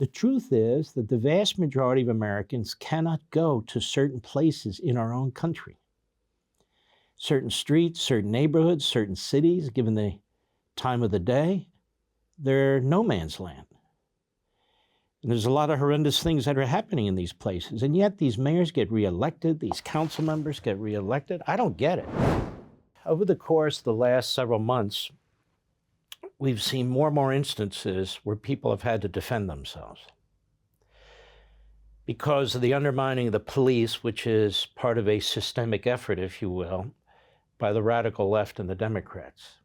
The truth is that the vast majority of Americans cannot go to certain places in our own country. Certain streets, certain neighborhoods, certain cities, given the time of the day, they're no man's land. And there's a lot of horrendous things that are happening in these places. And yet these mayors get reelected, these council members get reelected. I don't get it. Over the course of the last several months, we've seen more and more instances where people have had to defend themselves because of the undermining of the police, which is part of a systemic effort, if you will, by the radical left and the Democrats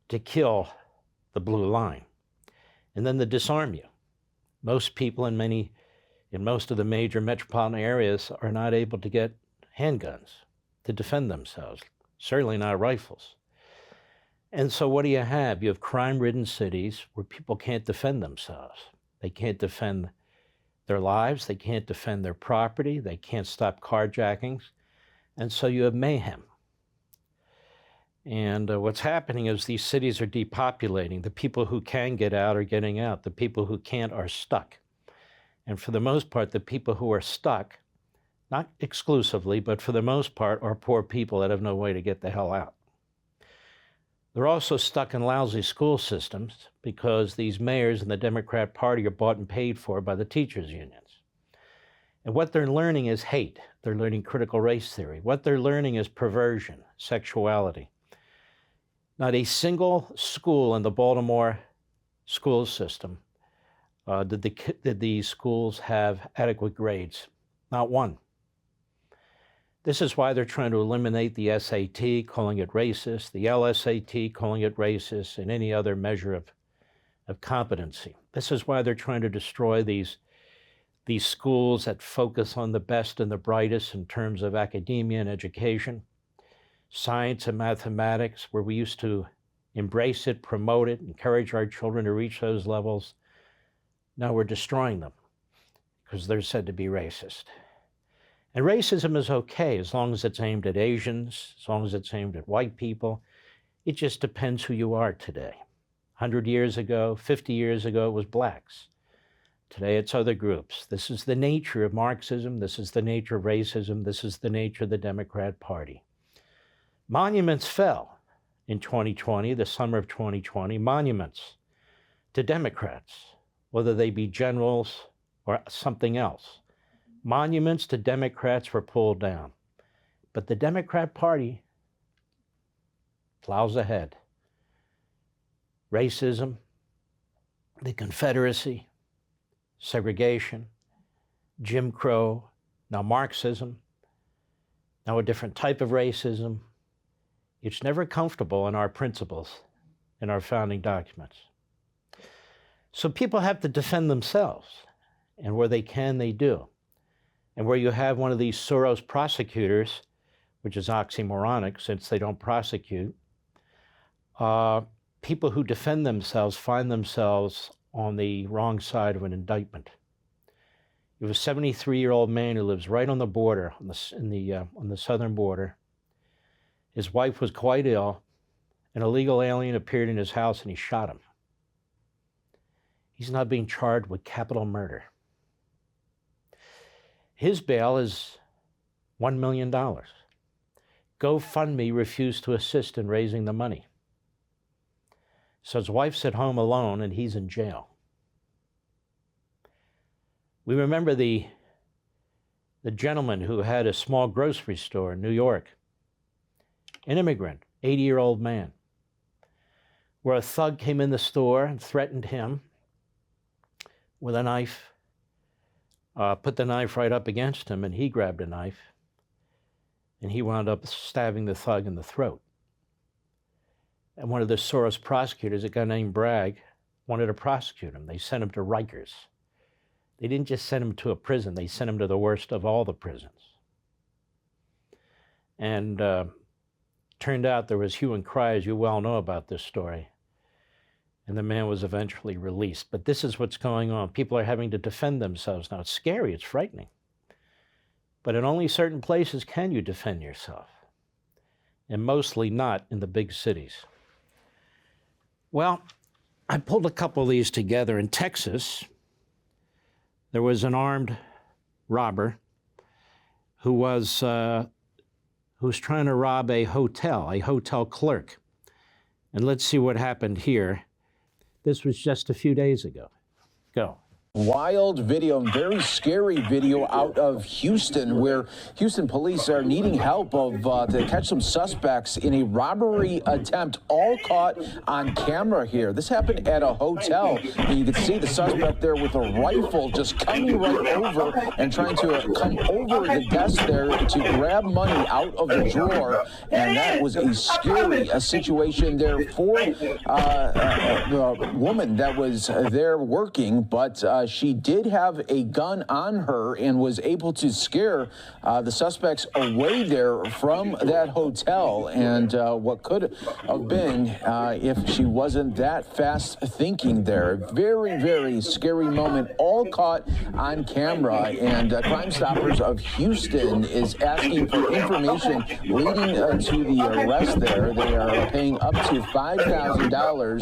to kill the blue line and then to disarm you. Most people in most of the major metropolitan areas are not able to get handguns to defend themselves, certainly not rifles. And so what do you have? You have crime-ridden cities where people can't defend themselves. They can't defend their lives, they can't defend their property, they can't stop carjackings, and so you have mayhem. And what's happening is these cities are depopulating. The people who can get out are getting out. The people who can't are stuck. And for the most part, the people who are stuck, not exclusively, but for the most part, are poor people that have no way to get the hell out. They're also stuck in lousy school systems because these mayors in the Democrat Party are bought and paid for by the teachers' unions. And what they're learning is hate. They're learning critical race theory. What they're learning is perversion, sexuality. Not a single school in the Baltimore school system did these schools have adequate grades. Not one. This is why they're trying to eliminate the SAT, calling it racist, the LSAT, calling it racist, and any other measure of competency. This is why they're trying to destroy these schools that focus on the best and the brightest in terms of academia and education, science and mathematics, where we used to embrace it, promote it, encourage our children to reach those levels. Now we're destroying them because they're said to be racist. And racism is okay as long as it's aimed at Asians, as long as it's aimed at white people. It just depends who you are today. 100 years ago, 50 years ago, it was blacks. Today it's other groups. This is the nature of Marxism. This is the nature of racism. This is the nature of the Democrat Party. Monuments fell in 2020, the summer of 2020, monuments to Democrats, whether they be generals or something else. Monuments to Democrats were pulled down. But the Democrat Party plows ahead. Racism, the Confederacy, segregation, Jim Crow, now Marxism, now a different type of racism. It's never comfortable in our principles, in our founding documents. So people have to defend themselves, and where they can, they do. And where you have one of these Soros prosecutors, which is oxymoronic since they don't prosecute, people who defend themselves find themselves on the wrong side of an indictment. You have a 73-year-old man who lives right on the border, on the southern border. His wife was quite ill. An illegal alien appeared in his house and he shot him. He's now being charged with capital murder. His bail is $1 million. GoFundMe refused to assist in raising the money. So his wife's at home alone and he's in jail. We remember the gentleman who had a small grocery store in New York, an immigrant, 80-year-old man, where a thug came in the store and threatened him with a knife, put the knife right up against him, and he grabbed a knife, and he wound up stabbing the thug in the throat. And one of the Soros prosecutors, a guy named Bragg, wanted to prosecute him. They sent him to Rikers. They didn't just send him to a prison, they sent him to the worst of all the prisons. And turned out there was hue and cry, as you well know about this story. And the man was eventually released. But this is what's going on. People are having to defend themselves now. It's scary, it's frightening. But in only certain places can you defend yourself. And mostly not in the big cities. Well, I pulled a couple of these together in Texas. there was an armed robber who was trying to rob a hotel clerk. And let's see what happened here. This was just a few days ago. Go. Wild video, very scary video out of Houston, where Houston police are needing help to catch some suspects in a robbery attempt, all caught on camera here. This happened at a hotel, and you can see the suspect there with a rifle just coming right over and trying to come over the desk there to grab money out of the drawer. And that was a scary situation there for the woman that was there working, but she did have a gun on her and was able to scare the suspects away there from that hotel. And what could have been if she wasn't that fast thinking there. Very, very scary moment, all caught on camera. And Crime Stoppers of Houston is asking for information leading to the arrest there. They are paying up to $5,000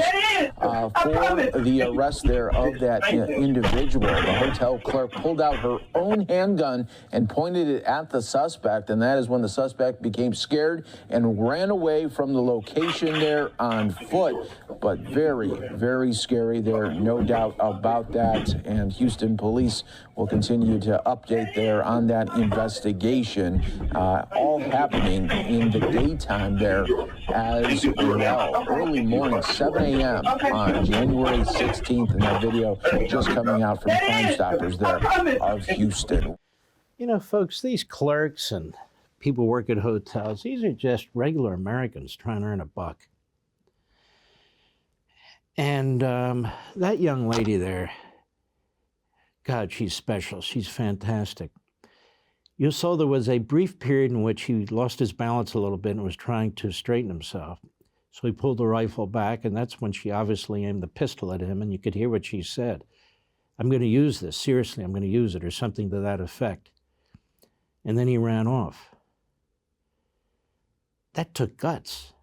for the arrest there of that individual. The hotel clerk pulled out her own handgun and pointed it at the suspect, and that is when the suspect became scared and ran away from the location there on foot. But very, very scary there, no doubt about that. And Houston police will continue to update there on that investigation, all happening in the daytime there as well. Early morning, 7 a.m. on January 16th, and that video just coming out from Crime Stoppers there of Houston. You know, folks, these clerks and people work at hotels, these are just regular Americans trying to earn a buck. And that young lady there, God, she's special. She's fantastic. You saw there was a brief period in which he lost his balance a little bit and was trying to straighten himself. So he pulled the rifle back, and that's when she obviously aimed the pistol at him, and you could hear what she said. I'm going to use this. Seriously, I'm going to use it, or something to that effect. And then he ran off. That took guts.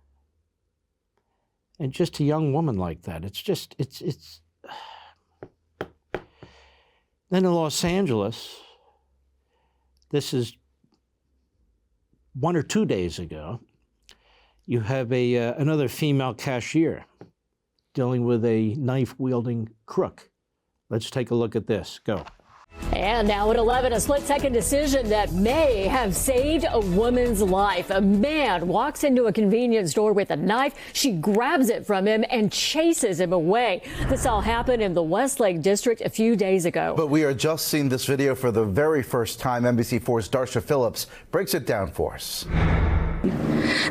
And just a young woman like that, it's Then in Los Angeles, this is 1 or 2 days ago, you have another female cashier dealing with a knife-wielding crook. Let's take a look at this. Go. And now at 11, a split-second decision that may have saved a woman's life. A man walks into a convenience store with a knife. She grabs it from him and chases him away. This all happened in the Westlake district a few days ago. But we are just seeing this video for the very first time. NBC4's Darsha Phillips breaks it down for us.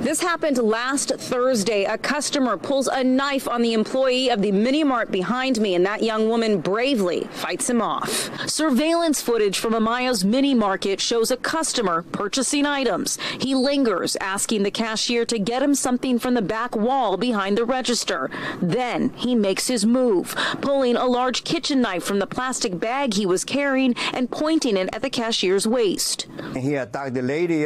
This happened last Thursday. A customer pulls a knife on the employee of the mini mart behind me, and that young woman bravely fights him off. Surveillance footage from Amaya's mini market shows a customer purchasing items. He lingers, asking the cashier to get him something from the back wall behind the register. Then he makes his move, pulling a large kitchen knife from the plastic bag he was carrying and pointing it at the cashier's waist. He attacked the lady,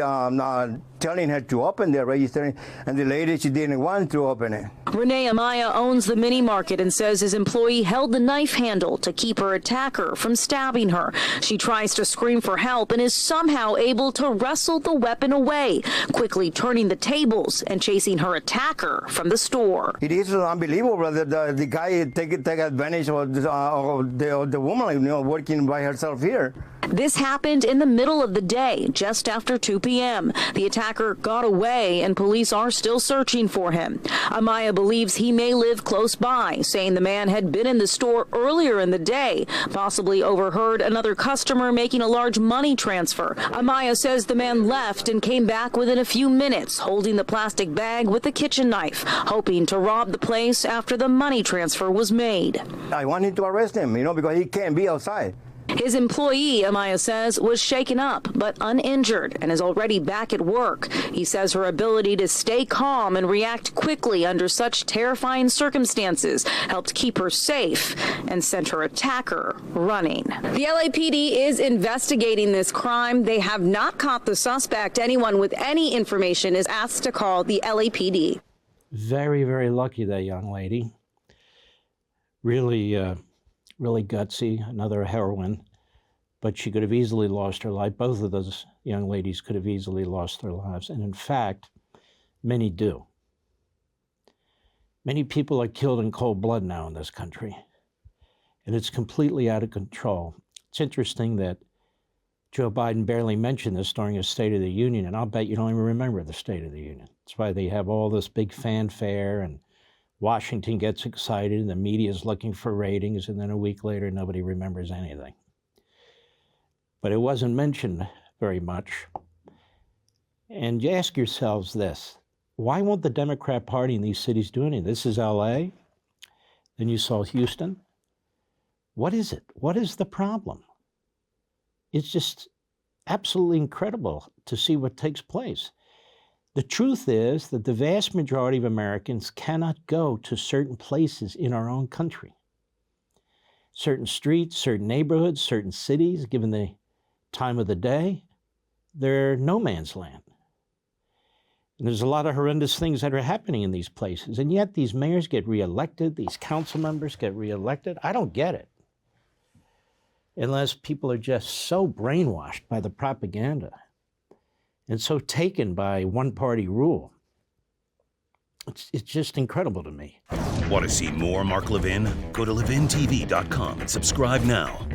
telling her to open the register, and the lady, she didn't want to open it. Renee Amaya owns the mini market and says his employee held the knife handle to keep her attacker from stabbing her. She tries to scream for help and is somehow able to wrestle the weapon away, quickly turning the tables and chasing her attacker from the store. It is unbelievable that the guy take advantage of the woman, working by herself here. This happened in the middle of the day, just after 2 p.m. The attacker got away, and police are still searching for him. Amaya believes he may live close by, saying the man had been in the store earlier in the day, possibly overheard another customer making a large money transfer. Amaya says the man left and came back within a few minutes, holding the plastic bag with the kitchen knife, hoping to rob the place after the money transfer was made. I wanted to arrest him, because he can't be outside. His employee, Amaya says, was shaken up but uninjured and is already back at work. He says her ability to stay calm and react quickly under such terrifying circumstances helped keep her safe and sent her attacker running. The LAPD is investigating this crime. They have not caught the suspect. Anyone with any information is asked to call the LAPD. Very, very lucky, that young lady. Really gutsy, another heroine. but she could have easily lost her life. Both of those young ladies could have easily lost their lives. And in fact, many do. Many people are killed in cold blood now in this country, and it's completely out of control. It's interesting that Joe Biden barely mentioned this during his State of the Union, and I'll bet you don't even remember the State of the Union. That's why they have all this big fanfare, and Washington gets excited, and the media is looking for ratings, and then a week later, nobody remembers anything. But it wasn't mentioned very much. And you ask yourselves this: why won't the Democrat Party in these cities do anything? This is LA. Then you saw Houston. What is it? What is the problem? It's just absolutely incredible to see what takes place. The truth is that the vast majority of Americans cannot go to certain places in our own country. Certain streets, certain neighborhoods, certain cities, given the time of the day, they're no man's land. And there's a lot of horrendous things that are happening in these places. And yet these mayors get reelected, these council members get reelected. I don't get it. Unless people are just so brainwashed by the propaganda and so taken by one-party rule. It's just incredible to me. Want to see more Mark Levin? Go to LevinTV.com and subscribe now.